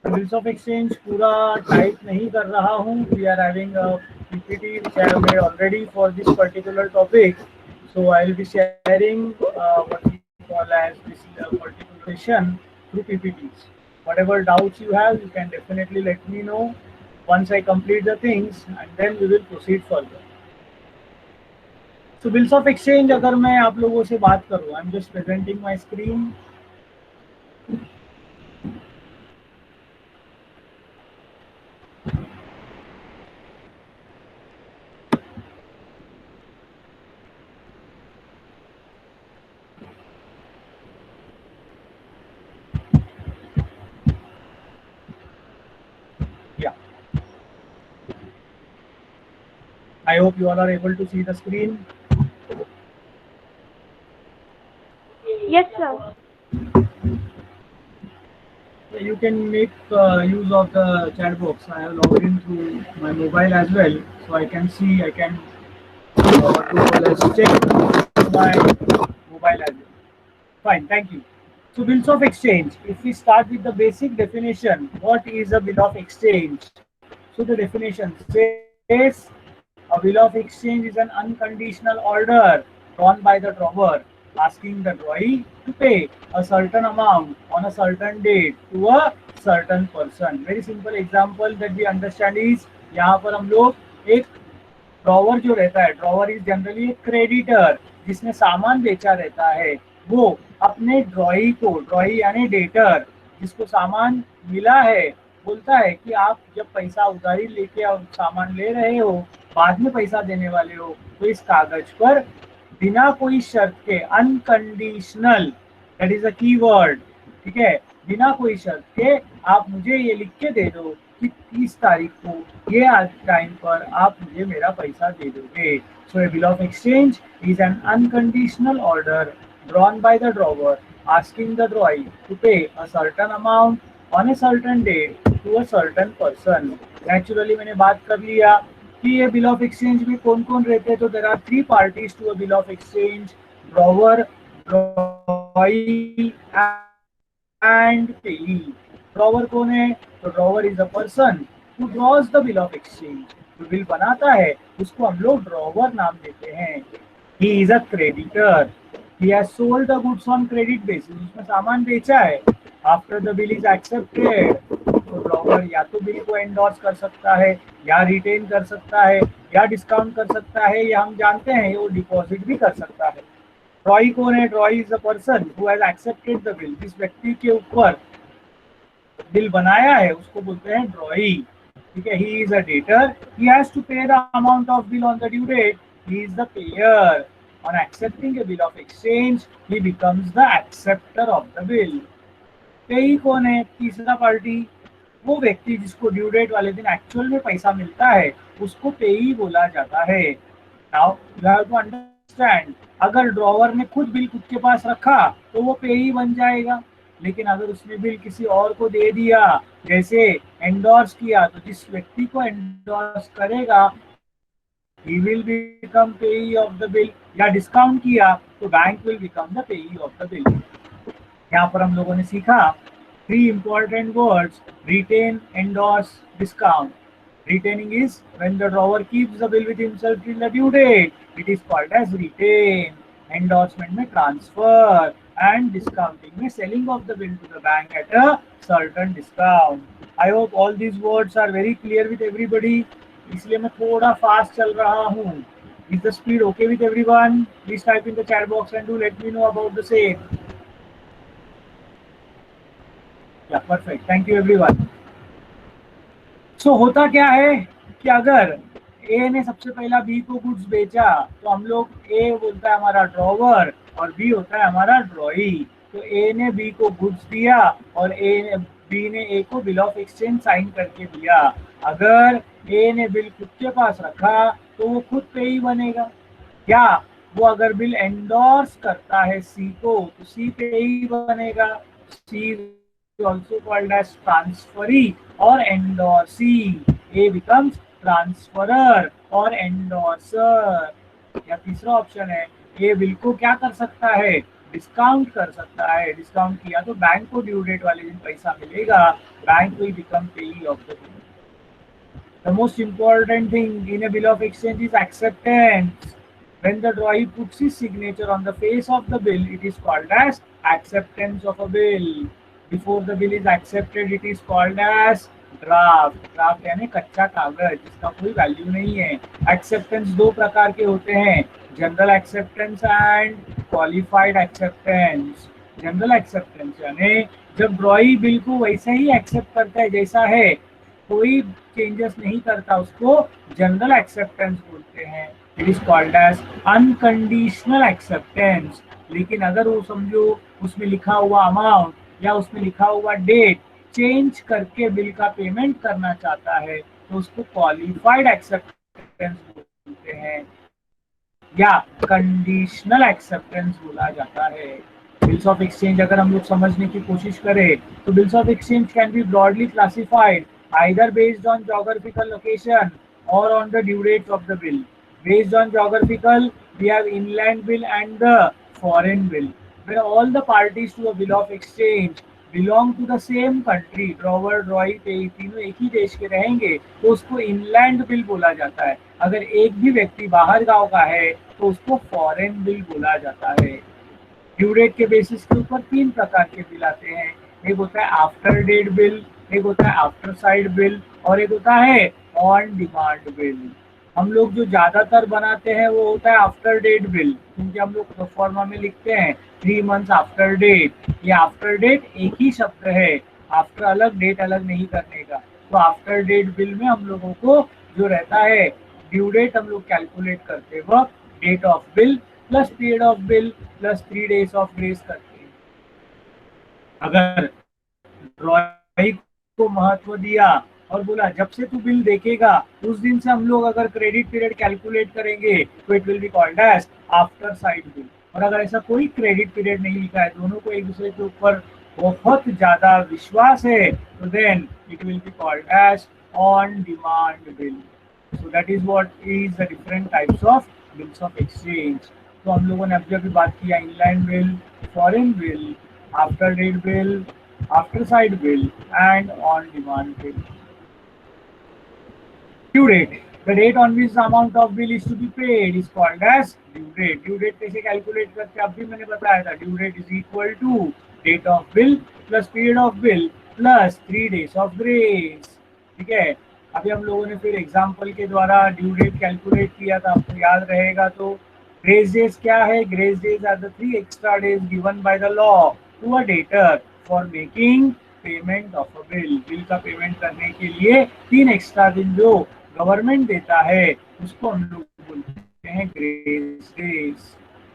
Bills of exchange पूरा type नहीं कर रहा हूँ. We are having a PPT which I have made already for this particular topic. So I will be sharing what we call as this particular session through PPTs. Whatever doubts you have, you can definitely let me know once I complete the things, and then we will proceed further. So bills of exchange अगर मैं आप लोगों से बात करूँ, I am just presenting my screen. Yeah, I hope you all are able to see the screen. Yes, sir. You can make use of the chat box. I have logged in through my mobile as well, so I can see. I can what we call as check my mobile as well. Fine, thank you. So bills of exchange. If we start with the basic definition, what is a bill of exchange? So the definition says a bill of exchange is an unconditional order drawn by the drawer asking the drawee to pay a certain amount on a certain date to a certain person. Very simple example that we understand is यहाँ पर हम लोग एक drawer जो रहता है, drawer is generally एक creditor जिसने सामान बेचा रहता है. वो अपने ड्रॉई को, ड्रॉई यानी डेटर जिसको सामान मिला है, बोलता है कि आप जब पैसा उधारी लेके और सामान ले रहे हो, बाद में पैसा देने वाले हो, तो इस कागज पर बिना कोई शर्त के, अनकंडीशनल, दैट इज अ की वर्ड, ठीक है, बिना कोई शर्त के आप मुझे ये लिख के दे दो कि 30 तारीख को ये टाइम पर आप मुझे मेरा पैसा दे दोगे. So a bill of exchange is an unconditional order drawn by the drawer asking the drawee to pay a certain amount on a certain date to a certain person. Naturally मैंने बात कर लिया कि ये बिल ऑफ एक्सचेंज में कौन कौन रहते हैं. तो there are three parties to a bill of exchange: drawer, drawee and payee. Drawer कौन है? तो drawer is a person who draws the bill of exchange. जो बिल बनाता है उसको हम लोग ड्रॉवर नाम देते हैं. He is a creditor. He has sold the goods on credit basis. उसने सामान बेचा है. After the bill is accepted, तो ड्रॉवर या तो बिल को एंडोर्स कर सकता है, या रिटेन कर सकता है, या डिस्काउंट कर सकता है, या हम जानते हैं वो डिपॉजिट भी कर सकता है. ड्रॉई कौन है? ड्रॉई is a person who has accepted the bill. जिस व्यक्ति के ऊपर बिल बनाया है उसको बोलते हैं ड्रॉई. ठीक है. He is a debtor. He has to pay the amount of bill on the due date. He is the payer. On accepting a bill of exchange, he becomes the acceptor of the bill. पेई कौन है? तीसरा party. वो व्यक्ति जिसको due date वाले दिन actual में पैसा मिलता है उसको पेई बोला जाता है. Now you have to understand, अगर ड्रॉवर ने खुद बिल खुद के पास रखा तो वो पेई बन जाएगा. लेकिन अगर उसने बिल किसी और को दे दिया, जैसे एंडोर्स किया, तो जिस व्यक्ति को एंडोर्स करेगा he will become payee of the bill. या डिस्काउंट किया तो bank will become the payee of the bill. यहाँ पर हम लोगों ने सीखा three important words: retain, endorse, discount. Retaining is when the drawer keeps the bill with himself till the due date. It is called as retain. Endorsement में transfer, and discounting में selling of the bill to the bank at a certain discount. I hope all these words are very clear with everybody. इसलिए मैं थोड़ा fast चल रहा हूँ. Is the speed okay with everyone? Please type in the chat box and do let me know about the same. Yeah, perfect. Thank you everyone. So होता क्या है कि अगर ए ने सबसे पहला बी को गुड्स बेचा तो हम लोग, ए बोलता है हमारा ड्रॉवर और बी होता है हमारा ड्रॉई. तो ए ने बी को गुड्स दिया और बी ने ए को बिल ऑफ एक्सचेंज साइन करके दिया. अगर ए ने बिल खुद के पास रखा तो वो खुद पे ही बनेगा. क्या वो अगर बिल एंडोर्स करता है सी को तो सी पे ही बनेगा. सी also called as transferee or endorsee. A becomes transferer or endorser. या तीसरा ऑप्शन है, ए बिल को क्या कर सकता है? डिस्काउंट कर सकता है। डिस्काउंट किया तो बैंक को ड्यू डेट वाले दिन पैसा मिलेगा, बैंक विल बिकम पेई of the bill. The most important thing in a bill of exchange is acceptance. When the drawee puts his signature on the face of the bill, it is called as acceptance of a bill. Before the bill is accepted, it is called as draft. Draft यानी कच्चा कागज जिसका कोई value नहीं है। Acceptance दो प्रकार के होते हैं, general acceptance and qualified acceptance. General acceptance यानी जब ड्रॉई बिल को वैसे ही एक्सेप्ट करता है जैसा है, कोई चेंजेस नहीं करता, उसको जनरल एक्सेप्टेंस बोलते हैं। It is called as unconditional acceptance. लेकिन अगर वो समझो उसमें लिखा हुआ अमाउंट या उसमें लिखा हुआ डेट चेंज करके बिल का पेमेंट करना चाहता है तो उसको क्वालिफाइड एक्सेप्टेंस बोलते हैं या कंडीशनल एक्सेप्टेंस बोला जाता है। बिल्स ऑफ एक्सचेंज अगर हम लोग समझने की कोशिश करें तो bills of exchange can be broadly classified either based on geographical location or on the due dates of the bill. Based on geographical, we have inland bill and the foreign bill. When all the parties to a bill of exchange belong to the same country, drawer, drawee, payee तीनों एक ही देश के रहेंगे तो उसको inland bill बोला जाता है। अगर एक भी व्यक्ति बाहर गांव का है तो उसको फॉरेन बिल बोला जाता है। ड्यू डेट के बेसिस के ऊपर तीन प्रकार के बिल आते हैं। एक होता है आफ्टर डेट बिल, एक होता है आफ्टर साइड बिल और एक होता है ऑन डिमांड बिल। हम लोग जो ज्यादातर बनाते हैं वो होता है आफ्टर डेट बिल, क्योंकि हम लोग प्रोफॉर्मा में लिखते हैं 3 months आफ्टर डेट। ये आफ्टर डेट एक ही शब्द है, आफ्टर अलग डेट अलग नहीं करने का। तो आफ्टर डेट बिल में हम लोगों को जो रहता है ड्यू डेट हम लोग कैलकुलेट करते वक्त date of bill plus period of bill plus 3 days of grace करते हैं। अगर ड्रॉइंग को महत्व दिया और बोला जब से तू बिल देखेगा उस दिन से हम लोग अगर क्रेडिट पीरियड कैलकुलेट करेंगे तो it will be called as after sight bill. और अगर ऐसा कोई क्रेडिट पीरियड नहीं लिखा है, दोनों को एक दूसरे के ऊपर बहुत ज्यादा विश्वास है, तो then it will be called as on demand bill. So that is what is the different types of bills of exchange. तो हम लोगों ने अभी अभी बात किया inland bill, foreign bill, after date bill, after side bill and on demand bill. Due date, the date on which the amount of bill is to be paid is called as due date. Due date कैसे calculate करते हैं अभी मैंने बताया था। due date is equal to date of bill plus period of bill plus 3 days of grace। ठीक है, अभी हम लोगों ने फिर एग्जाम्पल के द्वारा ड्यू डेट कैलकुलेट किया था, आपको याद रहेगा। तो ग्रेस डेज क्या है? Grace days are the 3 extra days given by the law to a debtor for making payment of a bill. Bill का पेमेंट करने के लिए 3 एक्स्ट्रा दिन जो गवर्नमेंट देता है उसको हम लोग बोलते हैं ग्रेस डेज।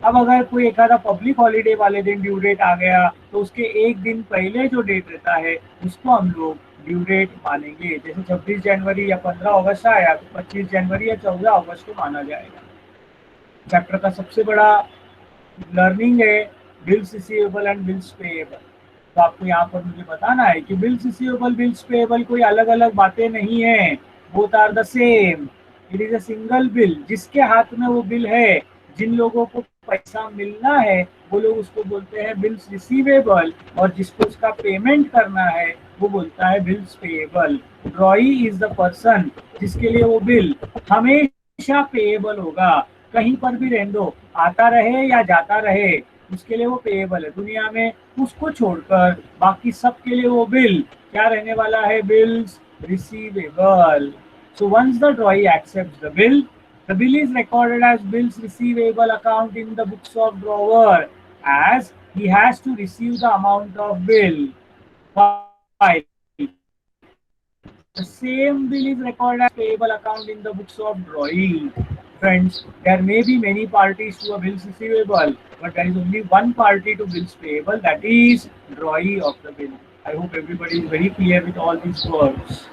अब अगर कोई एक आधा पब्लिक हॉलीडे वाले दिन ड्यू डेट आ गया तो उसके एक दिन पहले जो डेट रहता है उसको हम लोग ड्यू डेट मानेंगे। जैसे 26 जनवरी या 15 अगस्त आया तो 25 जनवरी या 14 अगस्त को माना जाएगा। चैप्टर का सबसे बड़ा लर्निंग है bills receivable and bills payable. तो आपको यहाँ पर मुझे बताना है कि बिल्स रिसीवेबल बिल्स पेएबल कोई अलग अलग बातें नहीं है, both are the same. It is a single bill. जिसके हाथ में वो बिल है, जिन लोगों को पैसा मिलना है वो लोग उसको बोलते हैं बिल्स रिसीवेबल, और जिसको उसका पेमेंट करना है वो बोलता है bills payable. ड्रॉई is the person जिसके लिए वो बिल हमेशा पेएबल होगा, कहीं पर भी रहने दो, आता रहे या जाता रहे, उसके लिए वो पेएबल है। दुनिया में उसको छोड़कर बाकी सब के लिए वो बिल क्या रहने वाला है? Bills receivable. So once the drawee accepts the bill is recorded as bills receivable account in the books of drawer, as he has to receive the amount of bill. While the same bill is recorded as payable account in the books of drawing. Friends, there may be many parties to a bills receivable, but there is only one party to bills payable, that is drawee of the bill. I hope everybody is very clear with all these words.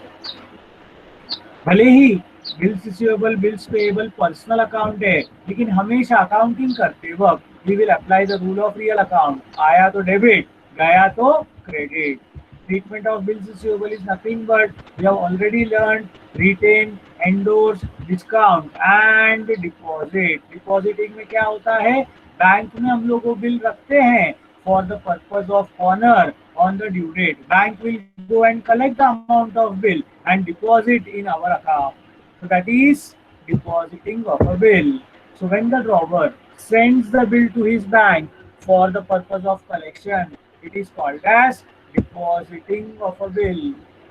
भले ही bills receivable bills payable personal account है, लेकिन हमेशा accounting करते वक्त we will apply the rule of real account. आया तो debit, गया तो credit. Treatment of bills receivable is nothing but we have already learn retain, endorse, discount and deposit. Depositing में क्या होता है? बैंक में हम लोग वो बिल रखते हैं for the purpose of honour on the due date. Bank will go and collect the amount of bill and deposit in our account. So that is depositing of a bill. So when the drawer sends the bill to his bank for the purpose of collection, it is called as depositing of a bill.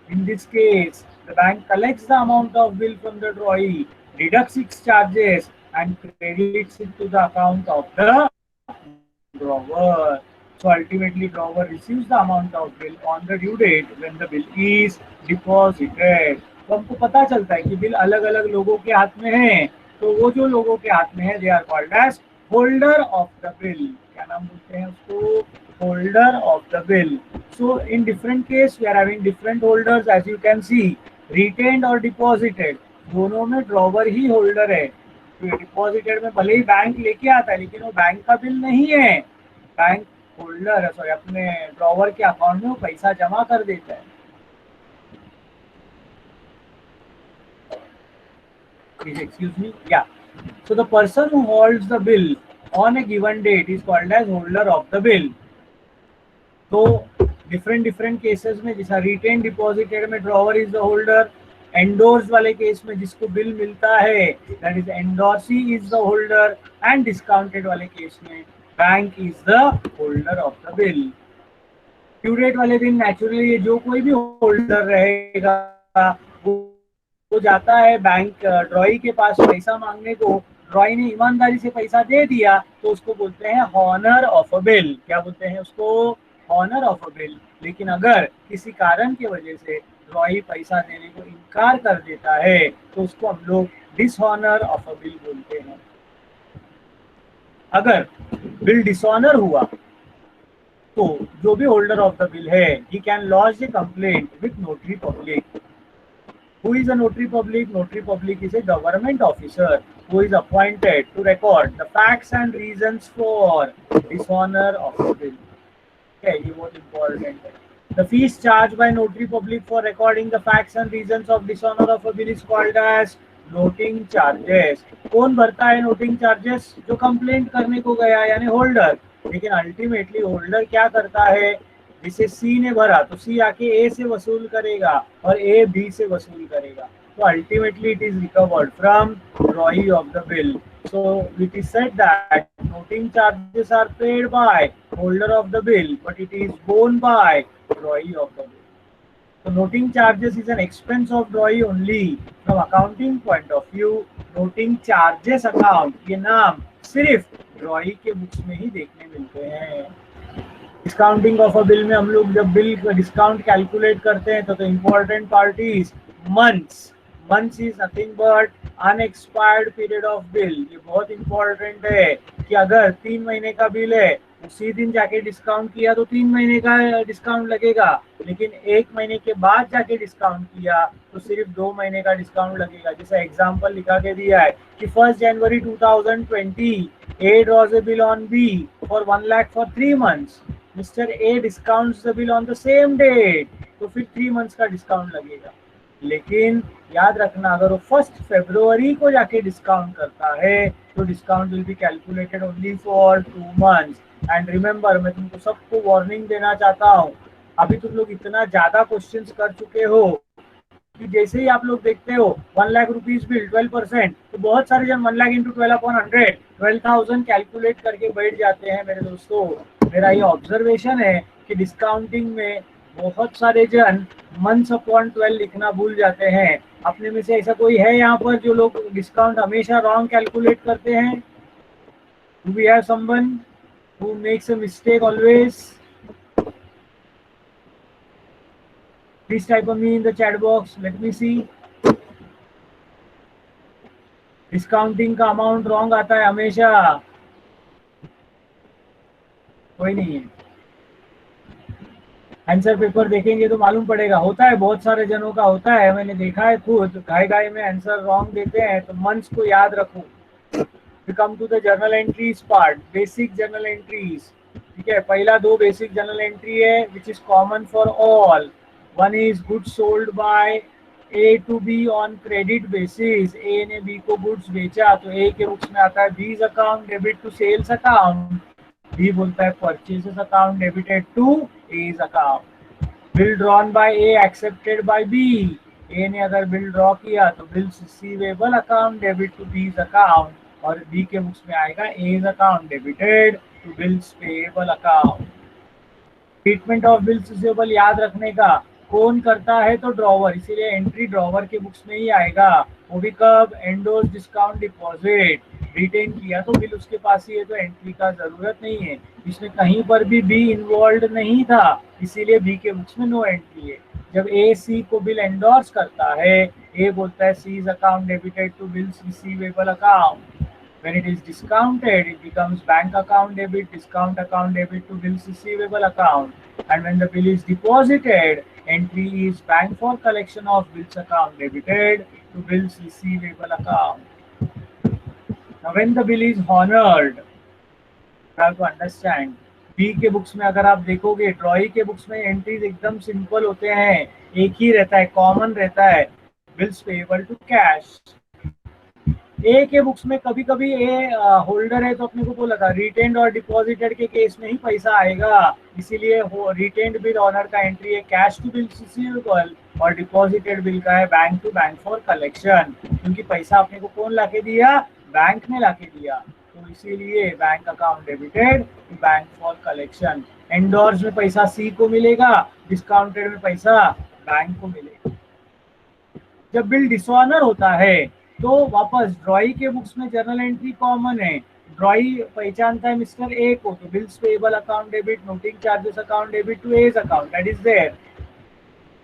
In this case, the bank collects the amount of bill from the drawee, deducts its charges, and credits it to the account of the drawer. So ultimately, drawer receives the amount of bill on the due date when the bill is deposited. तो हमको पता चलता है कि bill अलग अलग लोगों के हाथ में है. तो वो जो लोगों के हाथ में है, they are called as holder of the bill. क्या नाम बोलते हैं उसको? Holder of the bill. So in different case we are having different holders, as you can see, retained और deposited. दोनों में ड्रॉवर ही होल्डर है. तो डिपॉजिटेड में भले ही बैंक लेके आता है लेकिन वो बैंक का बिल नहीं है. बैंक होल्डर सॉरी अपने ड्रॉवर के अकाउंट में वो पैसा जमा कर देता है. Please excuse me. Yeah. So the person who holds the bill on a given date is called as holder of the bill. तो डिफरेंट केसेस में, जैसा रिटेन डिपॉजिटेड में drawer is the holder, endorse वाले case में जिसको bill मिलता है that is endorsee is the holder, and discounted वाले केस में bank is the holder of the bill. Due date वाले दिन नेचुरली जो कोई भी होल्डर रहेगा वो जाता है बैंक ड्रॉई के पास पैसा मांगने को. ड्रॉई ने ईमानदारी से पैसा दे दिया तो उसको बोलते हैं हॉनर ऑफ अ बिल. क्या बोलते हैं उसको? Honour of a bill. लेकिन अगर किसी कारण की वजह से ड्रॉई पैसा देने को इनकार कर देता है तो उसको हम लोग डिसऑनर ऑफ अ बिल बोलते हैं. अगर बिल डिसऑनर हुआ तो जो भी होल्डर ऑफ द बिल है he can launch a complaint with notary public. Who is a notary public? Notary public is a government officer who is appointed to record the facts and reasons for dishonor of the bill. Okay, ये बहुत important है. The fees charged by notary public for recording the facts and reasons of dishonor of a bill is called as noting charges. कौन भरता है noting charges? जो complaint करने को गया यानी होल्डर. लेकिन अल्टीमेटली होल्डर क्या करता है? जिसे सी ने भरा तो सी आके ए से वसूल करेगा और ए बी से वसूल करेगा. तो ultimately it is recovered from ड्रॉई of the bill. So it is said that noting charges are paid by holder of the bill, but it is borne by drawee of the bill. So noting charges is an expense of drawee only. From accounting point of view, noting charges account ये नाम सिर्फ drawee के books में ही देखने मिलते हैं. Discounting of a bill में हम लोग जब बिल का डिस्काउंट कैलकुलेट करते हैं तो important part is months. Months is nothing but unexpired period of bill. ये बहुत इंपॉर्टेंट है कि अगर 3 महीने का बिल है उसी दिन जाके डिस्काउंट किया तो 3 महीने का डिस्काउंट लगेगा, लेकिन 1 महीने के बाद जाके डिस्काउंट किया तो सिर्फ 2 महीने का डिस्काउंट लगेगा. जैसा एग्जांपल लिखा के दिया है कि 1 जनवरी 2020 A draws a bill on B for 1 lakh for 3 months. Mr. A discounts the bill on the same date. तो फिर 3 months का डिस्काउंट लगेगा. लेकिन याद रखना अगर वो 1 फरवरी को जाके डिस्काउंट करता है तो discount will be calculated only for 2 months. And remember, मैं तुमको सबको वार्निंग देना चाहता हूँ, अभी तुम लोग इतना ज्यादा क्वेश्चंस कर चुके हो कि जैसे ही आप लोग देखते हो 1 लाख रुपीज बिल 12%, तो बहुत सारे जन 1 लाख इंटू 12/100 12,000 कैलकुलेट करके बैठ जाते हैं. मेरे दोस्तों, मेरा ये ऑब्जर्वेशन है कि डिस्काउंटिंग में बहुत सारे जन मंथ्स अपॉन 12 लिखना भूल जाते हैं. अपने में से ऐसा कोई है यहाँ पर जो लोग डिस्काउंट हमेशा रॉन्ग कैलकुलेट करते हैं? Do we have someone who makes a mistake always? Please type a me in the chat box. Let me see. Discounting का अमाउंट रॉन्ग आता है हमेशा. कोई नहीं है. आंसर पेपर देखेंगे तो मालूम पड़ेगा. होता है, बहुत सारे जनों का होता है, मैंने देखा है खुद. गाय में आंसर रॉन्ग देते हैं. तो मंथ्स को याद रखो. We come to the journal entries part. Basic journal entries. ठीक है, पहला 2 बेसिक जर्नल एंट्री है which is common for all. One is goods sold by A to B on credit basis, A ने B को goods बेचा तो ए के books में आता है B's account debit to sales account, B बोलता है purchases account debited to A's account. Bill drawn by A accepted by B, A ने अगर बिल ड्रॉ किया तो bills receivable account debit to B's account, और बी के books में आएगा A's account debited to bills payable account. Treatment of bills receivable याद रखने का, कौन करता है तो ड्रॉवर, इसीलिए एंट्री ड्रॉवर के बुक्स में ही आएगा। वो भी कब, एंडोर्स डिस्काउंट डिपॉजिट, रिटेन किया तो बिल उसके पास ही है तो एंट्री का जरूरत नहीं है। इसमें कहीं पर भी बी इन्वॉल्व नहीं था, इसीलिए बी के बुक्स में नो एंट्री है। जब ए सी को बिल एंडोर्स करता है, ए बोलता है C's account debited to bills receivable account, when it is discounted it becomes bank account debit, discount account debit to bills receivable account, and when the bill is deposited entry is bank for collection of bills account debited to bills receivable account. Now when the bill is honored, you have to understand, B के books में अगर आप देखोगे, ड्रॉई के books में entries एकदम simple होते हैं, एक ही रहता है, कॉमन रहता है, बिल्स पेएबल टू कैश। ए के बुक्स में कभी कभी ए होल्डर है तो अपने को लगा रिटेन्ड और डिपॉजिटेड के केस में ही पैसा आएगा, इसीलिए रिटेन्ड बिल ऑनर का एंट्री है कैश टू बिल रिसीवेबल, और डिपॉजिटेड बिल का है bank to bank for collection, क्योंकि पैसा अपने को कौन लाके दिया, बैंक ने लाके दिया, तो इसीलिए bank account debited to bank for collection. Endorse में पैसा सी को मिलेगा, डिस्काउंटेड में पैसा बैंक को मिलेगा। जब बिल डिसऑनर होता है तो वापस ड्रॉई के बुक्स में जर्नल एंट्री कॉमन है, ड्रॉई पहचानता है मिस्टर ए को तो bills payable account debit, noting charges account debit to A's account, that is there.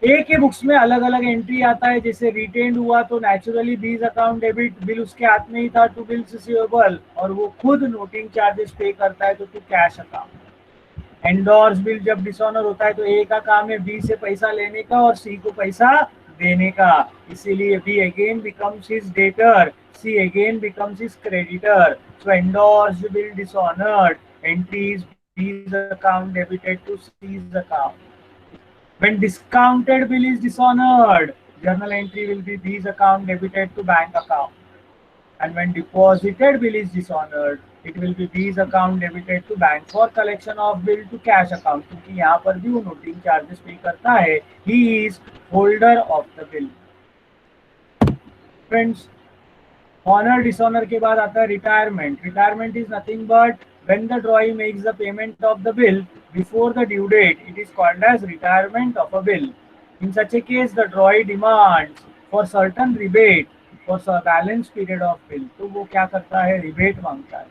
A के बुक्स में अलग अलग एंट्री आता है, जैसे रिटेन्ड हुआ तो नेचुरली बीज अकाउंट डेबिट, बिल उसके हाथ में ही था टू बिल्स रिसीवेबल, और वो खुद नोटिंग चार्जेस पे करता है तो to cash account. Endorse bill जब डिसऑनर होता है तो ए का काम है बी से पैसा लेने का और सी को पैसा देने का, इसीलिए B again becomes his debtor, C again becomes his creditor. So endorsed bill dishonoured, entries B's account debited to C's account. When discounted bill is dishonored, journal entry will be these account debited to bank account. And when deposited bill is dishonored, it will be these account debited to bank for collection of bill to cash account. क्योंकि यहाँ पर भी वो noting charges पे करता है, he is holder of the bill. Friends, honor dishonor के बाद आता है retirement. Retirement is nothing but when the drawee makes the payment of the bill before the due date, it is called as retirement of a bill. In such a case, the drawee demands for certain rebate for balance period of bill. तो वो क्या करता है, rebate मांगता है।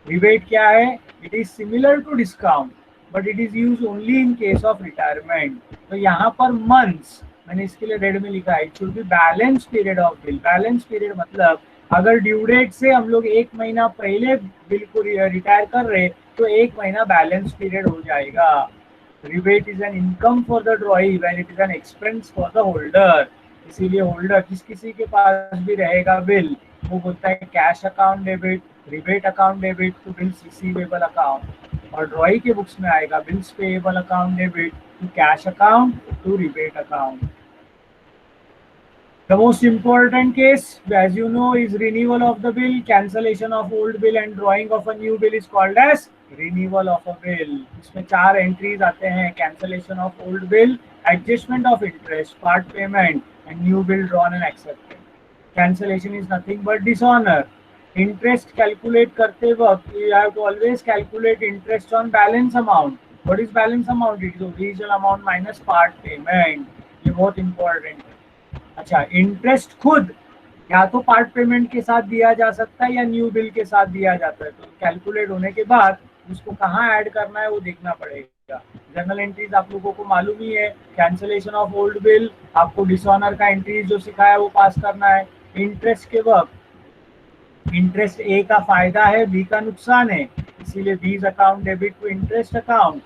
Rebate क्या है? It is similar to discount, but it is used only in case of retirement. तो यहाँ पर months, मैंने इसके लिए रेड में लिखा है, it should be balance period of bill. Balance period मतलब अगर ड्यू डेट से हम लोग एक महीना पहले बिल को रिटायर कर रहे तो एक महीना बैलेंस पीरियड हो जाएगा। Rebate is an income for the drawee when it is an expense for the holder, इसीलिए होल्डर किसी के पास भी रहेगा बिल वो बोलता है cash account debit, rebate account debit to bills receivable account, और ड्रॉई के बुक्स में आएगा bills payable account debit to cash account to rebate account. The most important case, as you know, is renewal of the bill. Cancellation of old bill and drawing of a new bill is called as renewal of a bill. इसमें 4 entries आते हैं, cancellation of old bill, adjustment of interest, part payment, and new bill drawn and accepted. Cancellation is nothing but dishonor. Interest calculate करते वक्त you have to always calculate interest on balance amount. What is balance amount? It is original amount minus part payment. ये बहुत important है। अच्छा, interest खुद या तो part payment के साथ दिया जा सकता है या न्यू बिल के साथ दिया जाता है, तो कैलकुलेट होने के बाद उसको कहाँ ऐड करना है वो देखना पड़ेगा। जर्नल एंट्रीज आप लोगों को मालूम ही है, कैंसिलेशन ऑफ ओल्ड बिल, आपको डिसऑनर का एंट्रीज जो सिखाया वो पास करना है। इंटरेस्ट के वक्त इंटरेस्ट ए का फायदा है, बी का नुकसान है, इसीलिए B's account debit to interest account,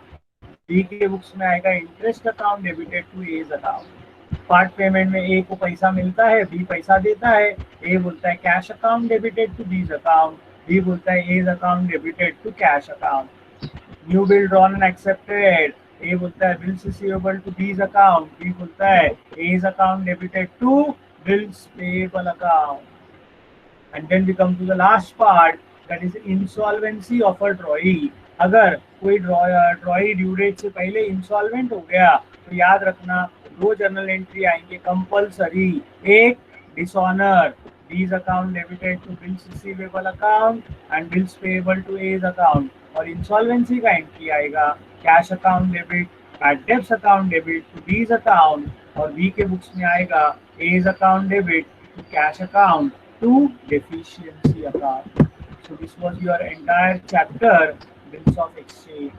B के बुक्स में आएगा interest account debited to A's account. Part payment में ए को पैसा मिलता है, बी पैसा देता है, ए बोलता है cash account debited to B's account, B बोलता है A's account debited to cash account. New bill drawn and accepted, A बोलता है bills receivable to B's account, B बोलता है A's account debited to bills payable account. And then we come to the last part, that is insolvency of a drawee. अगर कोई ड्रॉई due date से पहले insolvent हो गया तो याद रखना दो जर्नल एंट्री आएंगे कंपलसरी. एक dishonour, these account debited to bills receivable account and bills payable to A's account, और इंसॉल्वेंसी का एंट्री आएगा cash account debit, bad debts account debit to B's account, और बी के बुक्स में आएगा A's account debit to cash account to deficiency account. So this was your entire chapter, bills of exchange.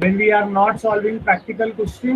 When we are not solving practical questions,